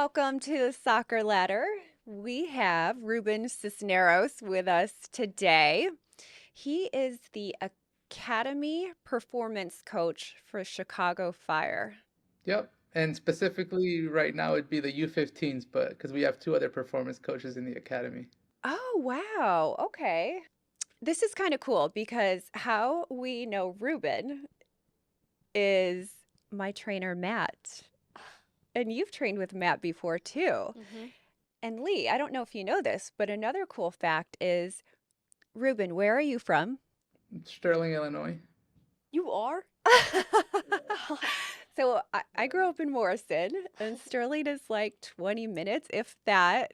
welcome to the Soccer Ladder. We have Ruben Cisneros with us today. He is the Academy Performance Coach for Chicago Fire. Yep. And specifically right now it'd be the U15s, but because we have two other performance coaches in the academy. Oh, wow. Okay. This is kind of cool because how we know Ruben is my trainer, Matt. And you've trained with Matt before too. hmm And Lee, I don't know if you know this, but another cool fact is Ruben, where are you from? Sterling, Illinois. You are? So I grew up in Morrison, and Sterling is like 20 minutes, if that.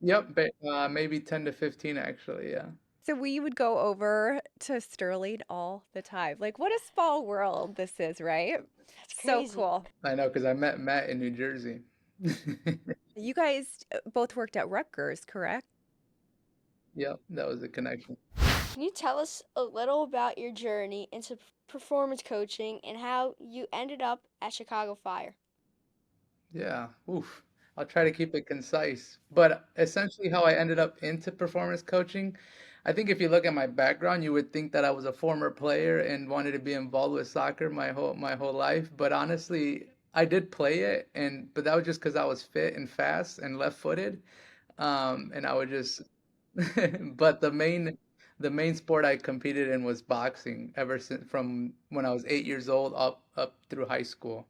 Yep, but maybe 10 to 15 actually, yeah. So we would go over to Sterling all the time. Like, what a small world this is, right? That's So crazy. cool. I know because I met Matt in New Jersey. You guys both worked at Rutgers, correct? Yep, that was the connection. Can you tell us a little about your journey into performance coaching and how you ended up at Chicago Fire? Yeah, oof. I'll try to keep it concise. But essentially, how I ended up into performance coaching, I think if you look at my background, you would think that I was a former player and wanted to be involved with soccer my whole life. But honestly, I did play it, but that was just because I was fit and fast and left-footed. And I would just, but the main sport I competed in was boxing ever since from when I was 8 years old up through high school.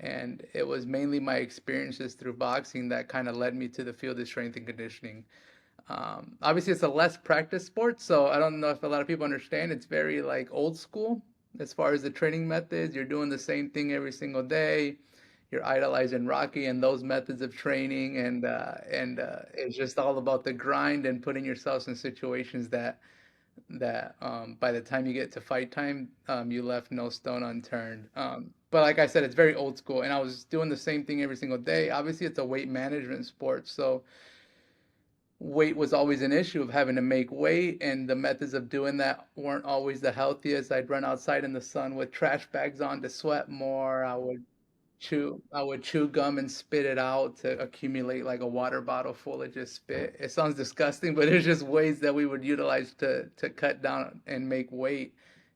And it was mainly my experiences through boxing that kind of led me to the field of strength and conditioning. Obviously, it's a less practice sport, so I don't know if a lot of people understand. It's very like old school as far as the training methods. You're doing the same thing every single day. You're idolizing Rocky and those methods of training, and it's just all about the grind and putting yourselves in situations that by the time you get to fight time, you left no stone unturned. But like I said, it's very old school, and I was doing the same thing every single day. Obviously, it's a weight management sport, so weight was always an issue of having to make weight, and the methods of doing that weren't always the healthiest. I'd run outside in the sun with trash bags on to sweat more. I would chew gum and spit it out to accumulate like a water bottle full of just spit. It sounds disgusting, but it's just ways that we would utilize to cut down and make weight.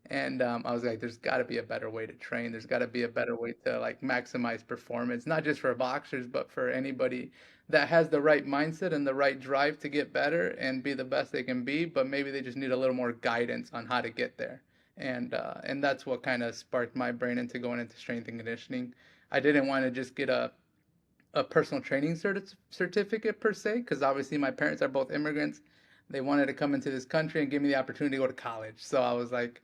And I was like, there's got to be a better way to train. There's got to be a better way to like maximize performance, not just for boxers, but for anybody that has the right mindset and the right drive to get better and be the best they can be. But maybe they just need a little more guidance on how to get there. And that's what kind of sparked my brain into going into strength and conditioning. I didn't want to just get a personal training certificate per se, because obviously my parents are both immigrants. They wanted to come into this country and give me the opportunity to go to college. So I was like,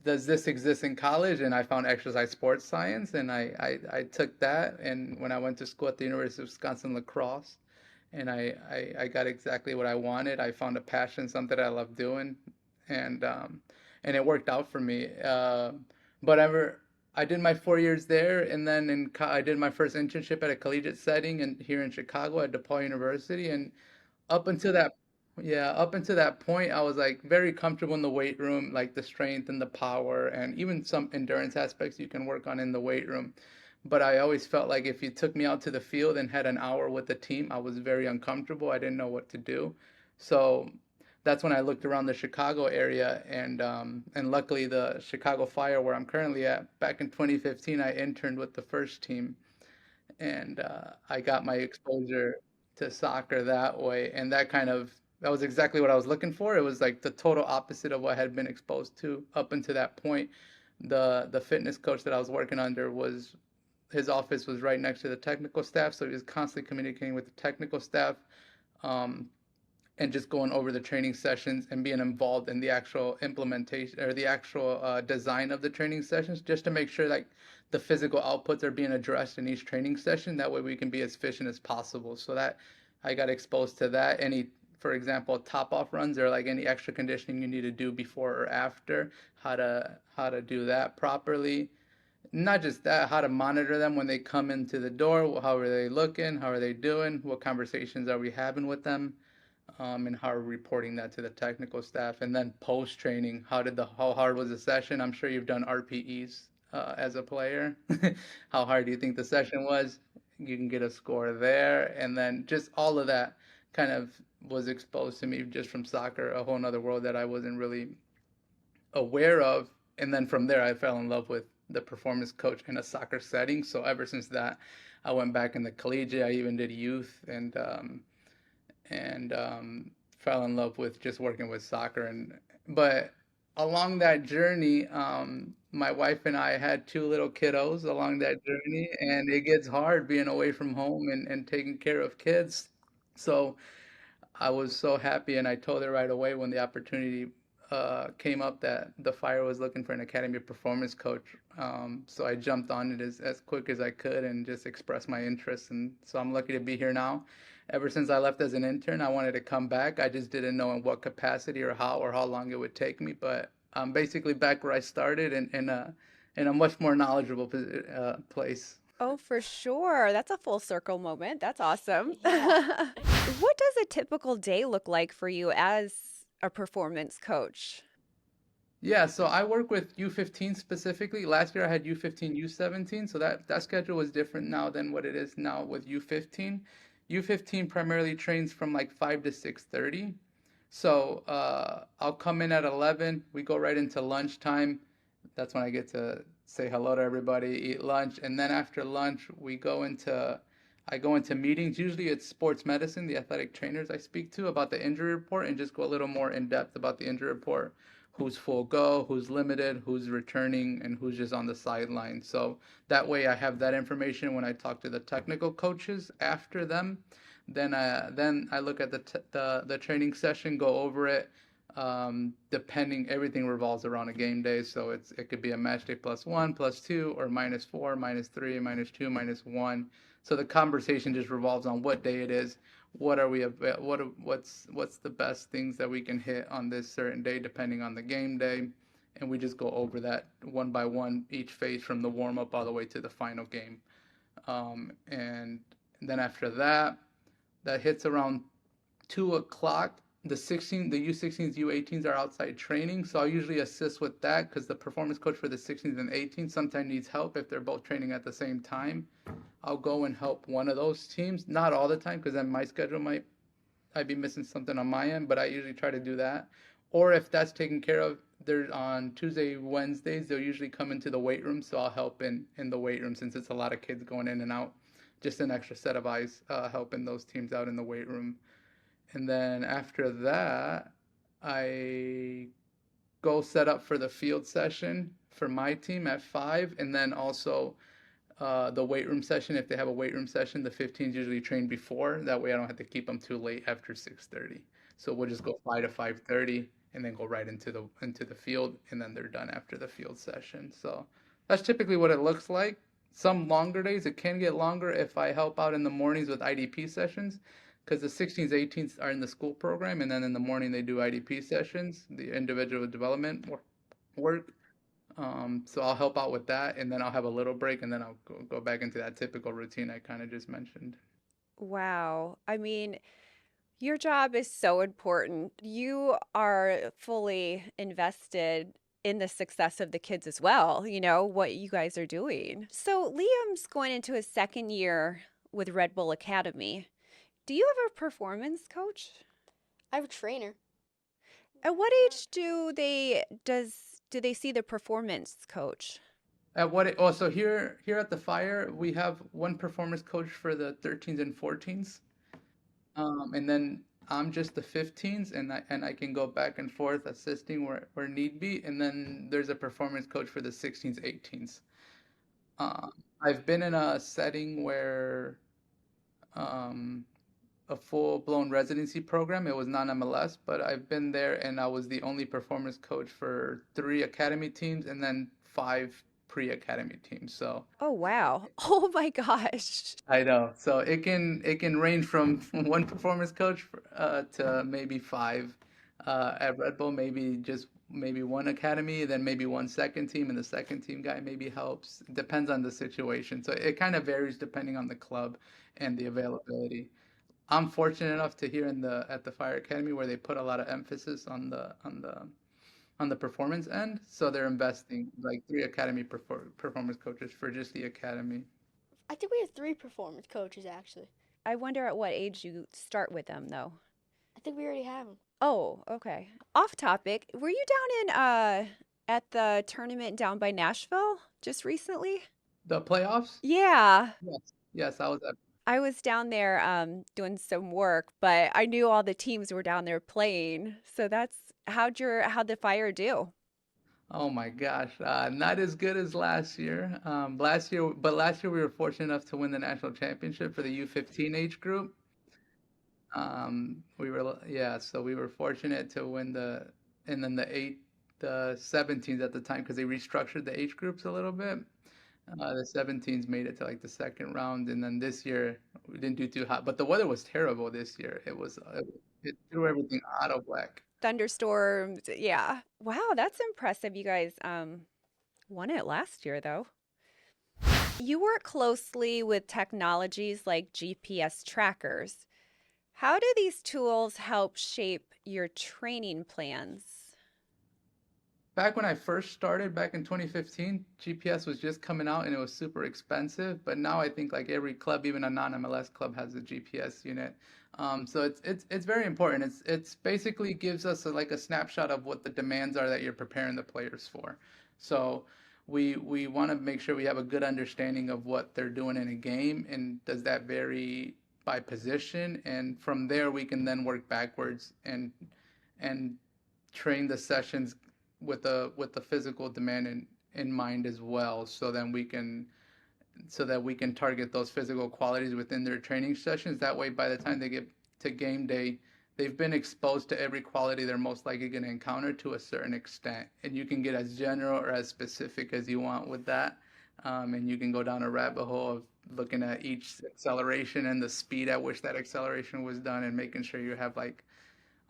does this exist in college? And I found exercise sports science, and I took that. And when I went to school at the University of Wisconsin La Crosse, and I got exactly what I wanted. I found a passion, something I love doing, and um, and it worked out for me. But I did my 4 years there, and then I did my first internship at a collegiate setting and here in Chicago at DePaul University. And up until that, yeah, up until that point, I was like very comfortable in the weight room, like the strength and the power, and even some endurance aspects you can work on in the weight room. But I always felt like if you took me out to the field and had an hour with the team, I was very uncomfortable. I didn't know what to do. So that's when I looked around the Chicago area, and luckily the Chicago Fire, where I'm currently at, back in 2015, I interned with the first team, and I got my exposure to soccer that way, and that was exactly what I was looking for. It was like the total opposite of what I had been exposed to up until that point. The fitness coach that I was working under was his office was right next to the technical staff, so he was constantly communicating with the technical staff. Um, and just going over the training sessions and being involved in the actual implementation or the actual design of the training sessions, just to make sure like the physical outputs are being addressed in each training session. That way we can be as efficient as possible. So that I got exposed to that. For example, top off runs or like any extra conditioning you need to do before or after, how to do that properly. Not just that, how to monitor them when they come into the door. How are they looking? How are they doing? What conversations are we having with them? And how we're reporting that to the technical staff. And then post training, how hard was the session? I'm sure you've done RPEs as a player. How hard do you think the session was? you can get a score there, and then just all of that kind of was exposed to me just from soccer, a whole nother world that I wasn't really aware of. And then from there, I fell in love with the performance coach in a soccer setting. So ever since that, I went back in the collegiate. I even did youth, and fell in love with just working with soccer. And but along that journey, my wife and I had two little kiddos along that journey, and it gets hard being away from home and taking care of kids. So I was so happy, and I told her right away when the opportunity came up that the Fire was looking for an Academy Performance Coach. So I jumped on it as quick as I could and just expressed my interest. And so I'm lucky to be here now. Ever since I left as an intern, I wanted to come back. I just didn't know in what capacity or how long it would take me. But I'm basically back where I started in a much more knowledgeable place. Oh, for sure. That's a full circle moment. That's awesome. Yeah. What does a typical day look like for you as a performance coach? Yeah, so I work with U15 specifically. Last year I had U15, U17, so that schedule was different now than what it is now with U15. U15 primarily trains from like 5 to 6:30. So I'll come in at 11. We go right into lunchtime. That's when I get to say hello to everybody, eat lunch, and then after lunch I go into meetings. Usually it's sports medicine, the athletic trainers I speak to about the injury report and just go a little more in depth about the injury report, who's full go, who's limited, who's returning, and who's just on the sideline. So that way I have that information when I talk to the technical coaches after them. Then I look at the training session, go over it. Depending, everything revolves around a game day. So it could be a match day +1, +2, or -4, -3, -2, -1. So the conversation just revolves on what day it is, what are we what's the best things that we can hit on this certain day depending on the game day, and we just go over that one by one each phase from the warm up all the way to the final game. And then after that, that hits around 2 o'clock. The U16s, U18s are outside training, so I'll usually assist with that because the performance coach for the 16s and 18s sometimes needs help if they're both training at the same time. I'll go and help one of those teams, not all the time because then my schedule might I'd be missing something on my end, but I usually try to do that. Or if that's taken care of, they're on Tuesday, Wednesdays, they'll usually come into the weight room, so I'll help in the weight room since it's a lot of kids going in and out. Just an extra set of eyes helping those teams out in the weight room. And then after that, I go set up for the field session for my team at 5, and then also the weight room session. If they have a weight room session, the 15s usually train before. That way, I don't have to keep them too late after 6:30. So we'll just go 5 to 5:30, and then go right into the field, and then they're done after the field session. So that's typically what it looks like. Some longer days, it can get longer if I help out in the mornings with IDP sessions, because the 16s, 18s are in the school program, and then in the morning they do IDP sessions, the individual development work. So I'll help out with that, and then I'll have a little break, and then I'll go back into that typical routine I kind of just mentioned. Wow. I mean, your job is so important. You are fully invested in the success of the kids as well, what you guys are doing. So Liam's going into his second year with Red Bull Academy. Do you have a performance coach? I have a trainer. At what age do they see the performance coach? So here at the Fire, we have one performance coach for the 13s and 14s. And then I'm just the 15s, and I can go back and forth assisting where need be. And then there's a performance coach for the 16s, 18s. I've been in a setting where um, a full-blown residency program. It was non-MLS, but I've been there, and I was the only performance coach for 3 academy teams and then 5 pre-academy teams. So Oh, wow. Oh my gosh. I know. So it can range from one performance coach to maybe 5 at Red Bull. Maybe one academy, then maybe one second team, and the second team guy maybe helps. It depends on the situation. So it kind of varies depending on the club and the availability. I'm fortunate enough to hear in the at the Fire Academy where they put a lot of emphasis on the performance end. So they're investing like 3 academy performance coaches for just the academy. I think we have three performance coaches actually. I wonder at what age you start with them, though. I think we already have them. Oh, okay. Off topic. Were you down in at the tournament down by Nashville just recently? The playoffs? Yeah. Yes. Yes, I was at. I was down there doing some work, but I knew all the teams were down there playing. So that's how'd the Fire do? Oh my gosh, not as good as last year. Last year we were fortunate enough to win the national championship for the U15 age group. Yeah, so we were fortunate to win and then the 17s at the time because they restructured the age groups a little bit. The 17s made it to like the second round, and then this year we didn't do too hot. But the weather was terrible this year. It threw everything out of whack. Thunderstorms. Yeah. Wow, that's impressive. You guys won it last year though. You work closely with technologies like GPS trackers. How do these tools help shape your training plans? Back when I first started back in 2015, GPS was just coming out and it was super expensive. But now I think like every club, even a non-MLS club, has a GPS unit. So it's very important. It's basically gives us like a snapshot of what the demands are that you're preparing the players for. So we want to make sure we have a good understanding of what they're doing in a game, and does that vary by position? And from there we can then work backwards and train the sessions with the physical demand in mind as well, so that we can target those physical qualities within their training sessions. That way, by the time they get to game day, they've been exposed to every quality they're most likely going to encounter to a certain extent. And you can get as general or as specific as you want with that. And you can go down a rabbit hole of looking at each acceleration and the speed at which that acceleration was done, and making sure you have like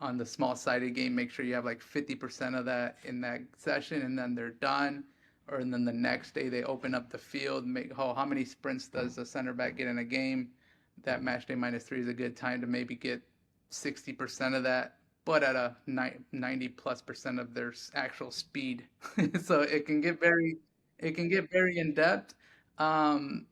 on the small sided game, make sure you have like 50% of that in that session, and then they're done. Or and then the next day they open up the field, make how many sprints does a center back get in a game? That match day -3 is a good time to maybe get 60% of that, but at a 90+% of their actual speed. So it can get very in depth. Um,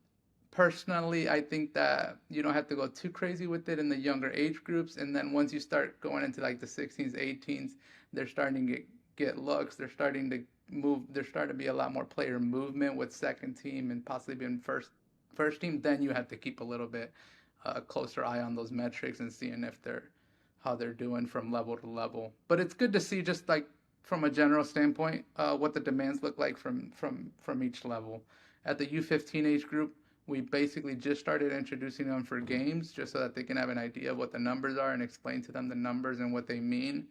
Personally, I think that you don't have to go too crazy with it in the younger age groups. And then once you start going into like the 16s, 18s, they're starting to get looks. They're starting to move. There's starting to be a lot more player movement with second team and possibly even first team. Then you have to keep a little bit closer eye on those metrics and seeing if they're how they're doing from level to level. But it's good to see just like from a general standpoint what the demands look like from each level. At the U15 age group, we basically just started introducing them for games just so that they can have an idea of what the numbers are and explain to them the numbers and what they mean,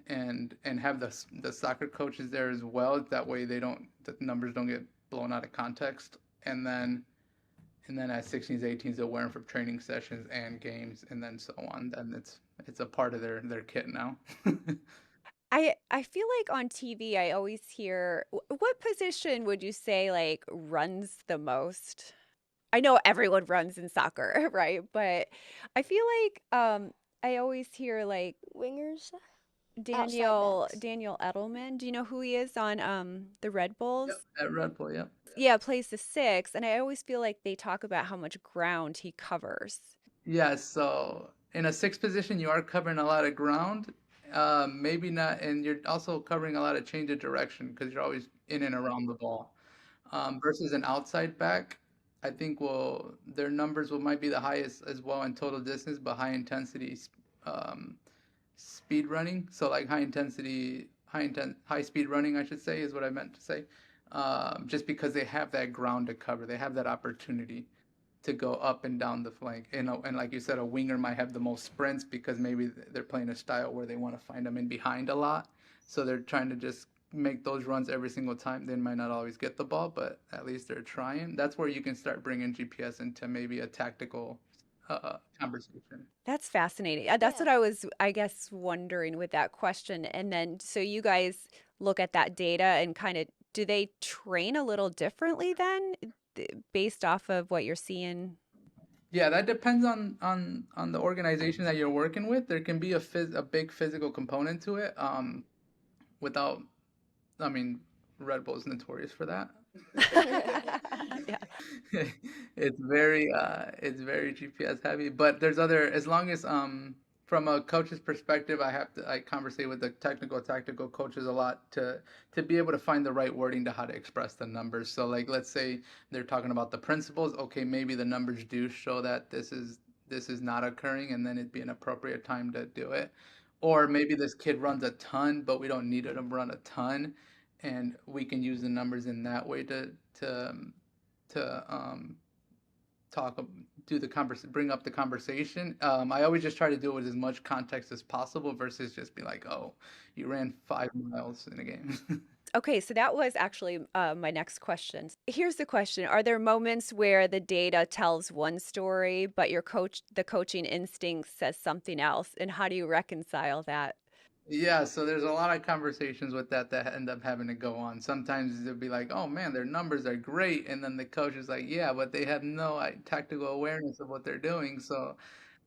and have the soccer coaches there as well. That way the numbers don't get blown out of context. And then at 16s, 18s, they'll wear them for training sessions and games, and then so on. Then it's a part of their kit now. I feel like on TV I always hear what position would you say like runs the most? I know everyone runs in soccer, right? But I feel like I always hear like Wingers, outside backs. Daniel Edelman. Do you know who he is on the Red Yep, Bulls? at Red Bull. Yep. Yeah, plays the six, and I always feel like they talk about how much ground he covers. Yeah, so in a sixth position, you are covering a lot of ground. Maybe not, and you're also covering a lot of change of direction because you're always in and around the ball. Versus an outside back, I think their numbers will might be the highest as well in total distance, but high intensity um, speed running. So like high speed running, I should say, is what I meant to say. Just because they have that ground to cover, they have that opportunity to go up and down the flank. And like you said, a winger might have the most sprints because maybe they're playing a style where they want to find them in behind a lot. So they're trying to just make those runs every single time. They might not always get the ball, but at least they're trying. That's where you can start bringing GPS into maybe a tactical conversation. That's fascinating. That's what Yeah. I was, I guess, wondering with that question. And then, so you guys look at that data and kind of, do they train a little differently then, based off of what you're seeing? Yeah, that depends on the organization that you're working with. There can be a big physical component to it. Without I mean, Red Bull is notorious for that. Yeah. It's very GPS heavy, but there's other, as long as from a coach's perspective, I conversate with the technical tactical coaches a lot to be able to find the right wording to how to express the numbers. So like let's say they're talking about the principles, okay, maybe the numbers do show that this is not occurring, and then it'd be an appropriate time to do it. Or maybe this kid runs a ton, but we don't need him to run a ton, and we can use the numbers in that way to talk do the bring up the conversation. I always just try to do it with as much context as possible versus just be like, oh, you ran 5 miles in a game. Okay, so that was actually my next question. Here's the question. Are there moments where the data tells one story, but the coaching instinct says something else? And how do you reconcile that? Yeah, so there's a lot of conversations with that end up having to go on. Sometimes they'll be like, "Oh man, their numbers are great," and then the coach is like, "Yeah, but they have no tactical awareness of what they're doing." So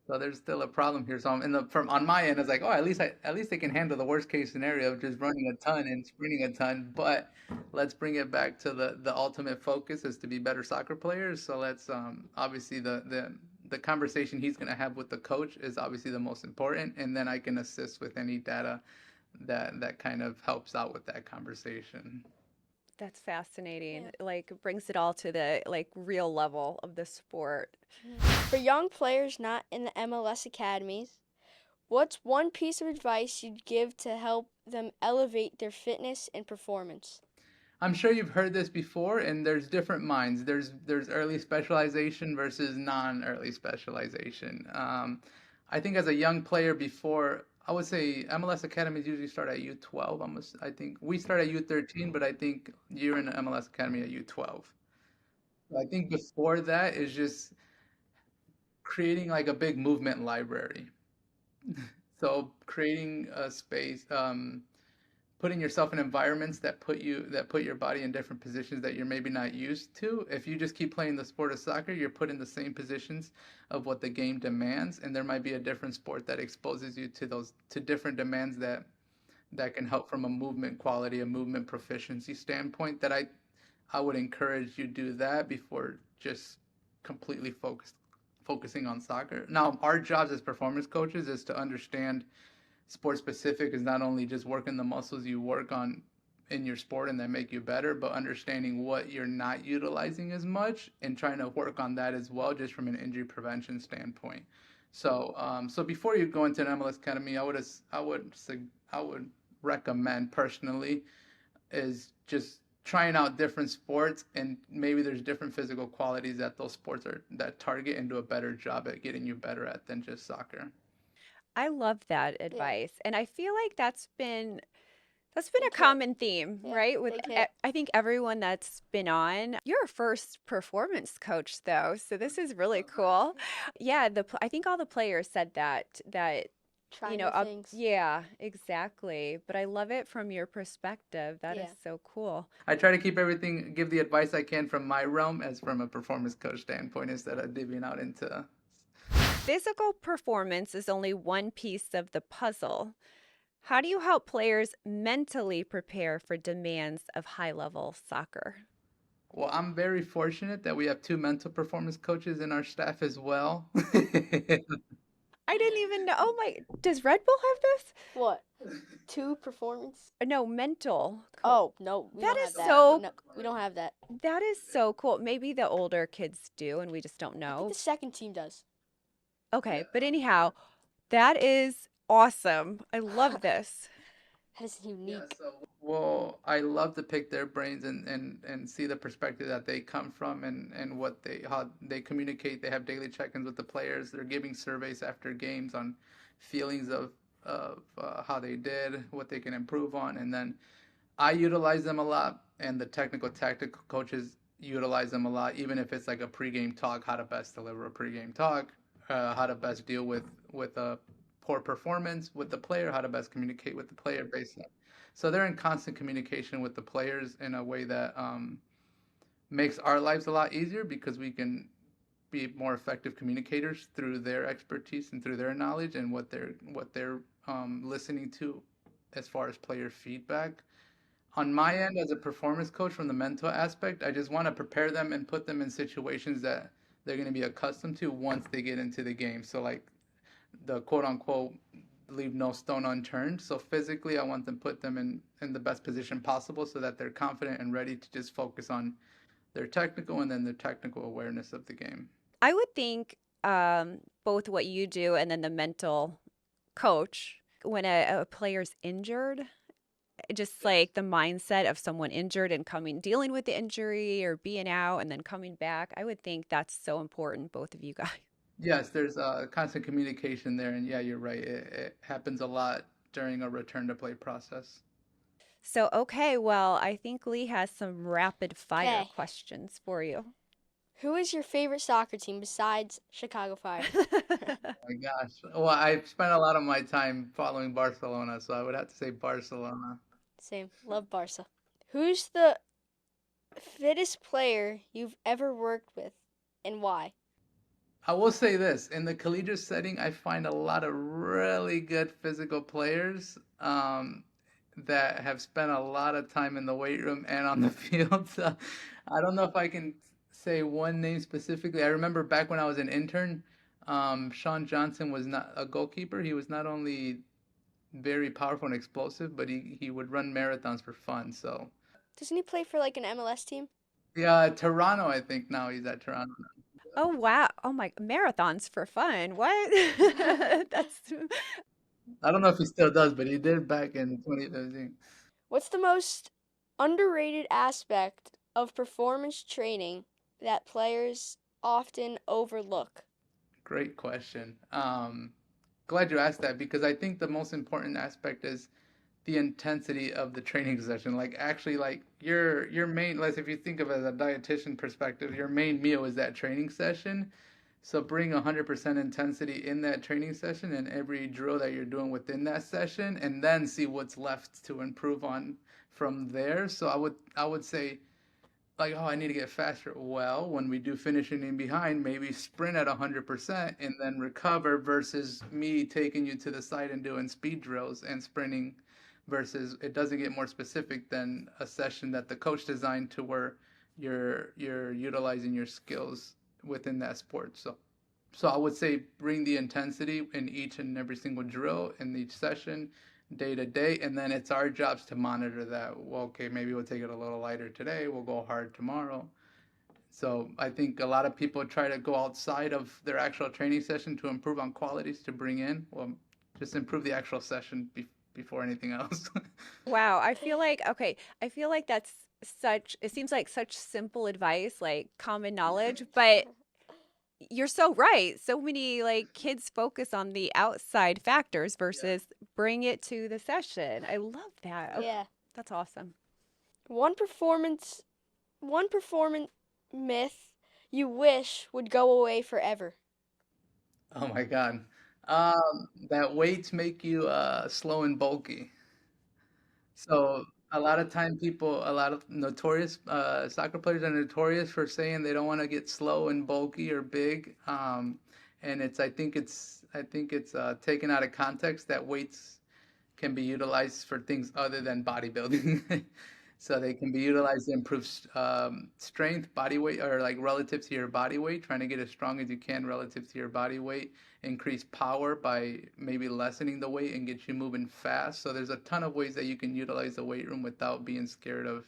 there's still a problem here. So I'm in the from on my end, it's like, oh, at least they can handle the worst case scenario of just running a ton and sprinting a ton. But let's bring it back to the ultimate focus is to be better soccer players. So let's obviously the conversation he's going to have with the coach is obviously the most important, and then I can assist with any data that kind of helps out with that conversation. That's fascinating. Yeah. Like brings it all to the like real level of the sport. For young players not in the MLS academies, what's one piece of advice you'd give to help them elevate their fitness and performance? I'm sure you've heard this before, and there's different minds. There's early specialization versus non-early specialization. I think as a young player before, I would say MLS academies usually start at U12. I think we start at U13, but I think you're in the MLS academy at U12. I think before that is just creating like a big movement library. So creating a space, putting yourself in environments that put your body in different positions that you're maybe not used to. If you just keep playing the sport of soccer, you're put in the same positions of what the game demands, and there might be a different sport that exposes you to different demands that can help from a movement quality, a movement proficiency standpoint. That I would encourage you do that before just completely focusing on soccer. Now, our jobs as performance coaches is to understand sport specific is not only just working the muscles you work on in your sport and that make you better, but understanding what you're not utilizing as much and trying to work on that as well, just from an injury prevention standpoint. So before you go into an MLS academy, I would recommend personally is just trying out different sports, and maybe there's different physical qualities that those sports are that target and do a better job at getting you better at than just soccer. I love that Yeah, advice. And I feel like that's been a big hit. common theme, Yeah, right? big hit. I think everyone that's been on. You're a first performance coach though, so this is really Oh, nice. cool. Yeah, I think all the players said that Try new up things. yeah, exactly. But I love it from your perspective. That is Yeah. so cool. I try to keep everything, give the advice I can from my realm as from a performance coach standpoint instead of divvying out into. Physical performance is only one piece of the puzzle. How do you help players mentally prepare for demands of high-level soccer? Well, I'm very fortunate that we have two mental performance coaches in our staff as well. I didn't even know. Oh my, does Red Bull have this? What? Two performance? No, mental coach. Oh, no, we That don't is have that. so No, we don't have that. that is so cool. Maybe the older kids do and we just don't I think the know. second team does. Okay, Yeah. but anyhow, that is awesome. I love this. That is Yeah, unique. so well, I love to pick their brains and see the perspective that they come from and what they how they communicate. They have daily check-ins with the players. They're giving surveys after games on feelings of how they did, what they can improve on, and then I utilize them a lot, and the technical tactical coaches utilize them a lot, even if it's like a pregame talk, how to best deliver a pregame talk, how to best deal with a poor performance with the player, how to best communicate with the player based on. So they're in constant communication with the players in a way that makes our lives a lot easier because we can be more effective communicators through their expertise and through their knowledge and what they're listening to as far as player feedback. On my end, as a performance coach from the mental aspect, I just want to prepare them and put them in situations that they're going to be accustomed to once they get into the game. So, like the quote unquote, leave no stone unturned. So, physically, I want them put them in the best position possible so that they're confident and ready to just focus on their technical and then their technical awareness of the game. I would think both what you do and then the mental coach, when a player's injured, just Yes. like the mindset of someone injured and dealing with the injury or being out and then coming back, I would think that's so important, both of you guys. Yes, there's constant communication there, and yeah, you're right. It happens a lot during a return to play process. So, okay, well, I think Lee has some rapid fire Okay. questions for you. Who is your favorite soccer team besides Chicago Fire? My gosh. Well, I've spent a lot of my time following Barcelona, so I would have to say Barcelona. Same. Love Barca. Who's the fittest player you've ever worked with and why? I will say this, in the collegiate setting, I find a lot of really good physical players that have spent a lot of time in the weight room and on the field. So I don't know if I can say one name specifically. I remember back when I was an intern, Sean Johnson was not a goalkeeper. He was not only very powerful and explosive, but he would run marathons for fun. So Doesn't he play for like an MLS team? yeah, Toronto, I think now he's at Toronto. Oh, wow. Oh my, marathons for fun. What? That's I don't know if he still does, but he did back in 2013. What's the most underrated aspect of performance training that players often overlook? Great question. Glad you asked that because I think the most important aspect is the intensity of the training session. Like actually, like your main, like if you think of it as a dietitian perspective, your main meal is that training session. So bring 100% intensity in that training session and every drill that you're doing within that session, and then see what's left to improve on from there. So I would say like, oh, I need to get faster. Well, when we do finishing in behind, maybe sprint at 100% and then recover versus me taking you to the side and doing speed drills and sprinting versus it doesn't get more specific than a session that the coach designed to where you're utilizing your skills within that sport. So I would say bring the intensity in each and every single drill in each session day to day, and then it's our jobs to monitor that. Well, okay, maybe we'll take it a little lighter today, we'll go hard tomorrow. So I think a lot of people try to go outside of their actual training session to improve on qualities to bring in. Well, just improve the actual session before anything else. wow. I feel like that's it seems like such simple advice, like common knowledge, but you're so right. So many like kids focus on the outside factors Yeah. versus bring it to the session. I love that. Okay, Yeah. that's awesome. One performance one performance myth you wish would go away forever. Oh my God. That weights make you slow and bulky. So a lot of time people, a lot of notorious soccer players are notorious for saying they don't want to get slow and bulky or big. And I think it's taken out of context that weights can be utilized for things other than bodybuilding. So they can be utilized to improve strength, body weight, or like relative to your body weight, trying to get as strong as you can relative to your body weight, increase power by maybe lessening the weight and get you moving fast. So there's a ton of ways that you can utilize the weight room without being scared of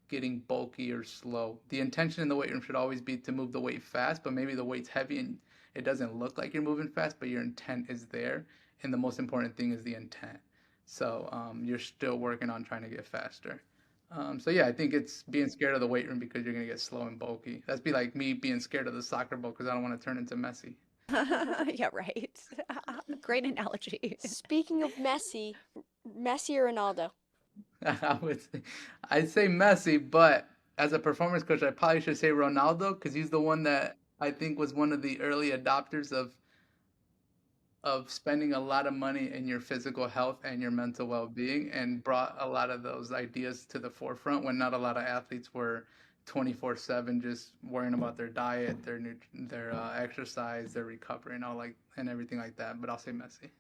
getting bulky or slow. The intention in the weight room should always be to move the weight fast, but maybe the weight's heavy and it doesn't look like you're moving fast, but your intent is there. And the most important thing is the intent. So you're still working on trying to get faster. So yeah, I think it's being scared of the weight room because you're gonna get slow and bulky. That's be like me being scared of the soccer ball because I don't want to turn into Messi. Yeah, right. Great analogy. Speaking of Messi or Ronaldo? I would say, I'd say Messi, but as a performance coach, I probably should say Ronaldo because he's the one that I think was one of the early adopters of spending a lot of money in your physical health and your mental well-being and brought a lot of those ideas to the forefront when not a lot of athletes were 24/7 just worrying about their diet, their exercise, their recovery and all like and everything like that. But I'll say Messi.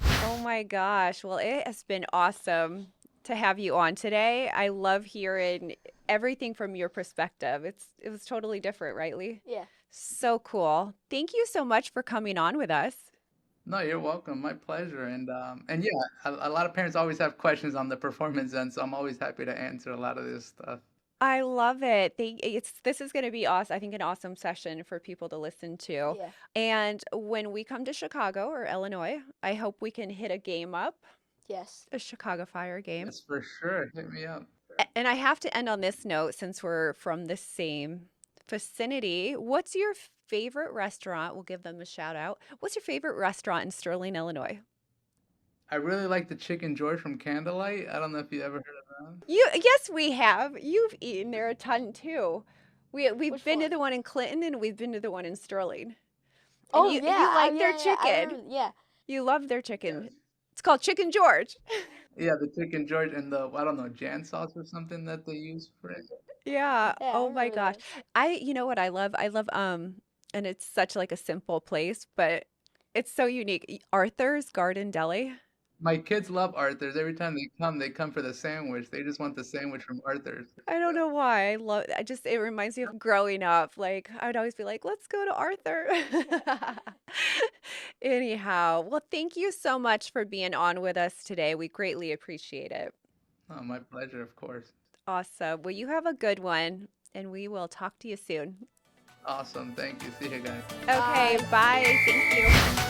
Oh my gosh. Well, it has been awesome to have you on today. I love hearing everything from your perspective. It was totally different, right, Lee? Yeah. So cool. Thank you so much for coming on with us. No, you're welcome. My pleasure. And yeah, a lot of parents always have questions on the performance end, so I'm always happy to answer a lot of this stuff. I love it. This is going to be awesome. I think an awesome session for people to listen to. Yeah. And when we come to Chicago or Illinois, I hope we can hit a game up, Yes. a Chicago Fire game. Yes, for sure. Hit me up. And I have to end on this note since we're from the same vicinity. What's your favorite restaurant? We'll give them a shout out. What's your favorite restaurant in Sterling, Illinois? I really like the Chicken George from Candlelight. I don't know if you ever heard of that. Yes, we have. You've eaten there a ton too. We've Which been to one? the one in Clinton and we've been to the one in Sterling. And Oh yeah, you like their yeah, yeah. I chicken. remember. Yeah. You love their Yes. chicken. It's called Chicken George. Yeah, the Chicken George and the, I don't know, Jan sauce or something that they use for it. Yeah. Yeah, I Oh my remember gosh. those. You know what I love? I love and it's such like a simple place, but it's so unique. Arthur's Garden Deli. My kids love Arthur's. Every time they come for the sandwich. They just want the sandwich from Arthur's. I don't know why. I just it reminds me of growing up. Like I'd always be like, "Let's go to Arthur." Anyhow, well, thank you so much for being on with us today. We greatly appreciate it. Oh, my pleasure, of course. Awesome. Well, you have a good one, and we will talk to you soon. Awesome. Thank you. See you guys. Okay, Bye. bye. Thank you.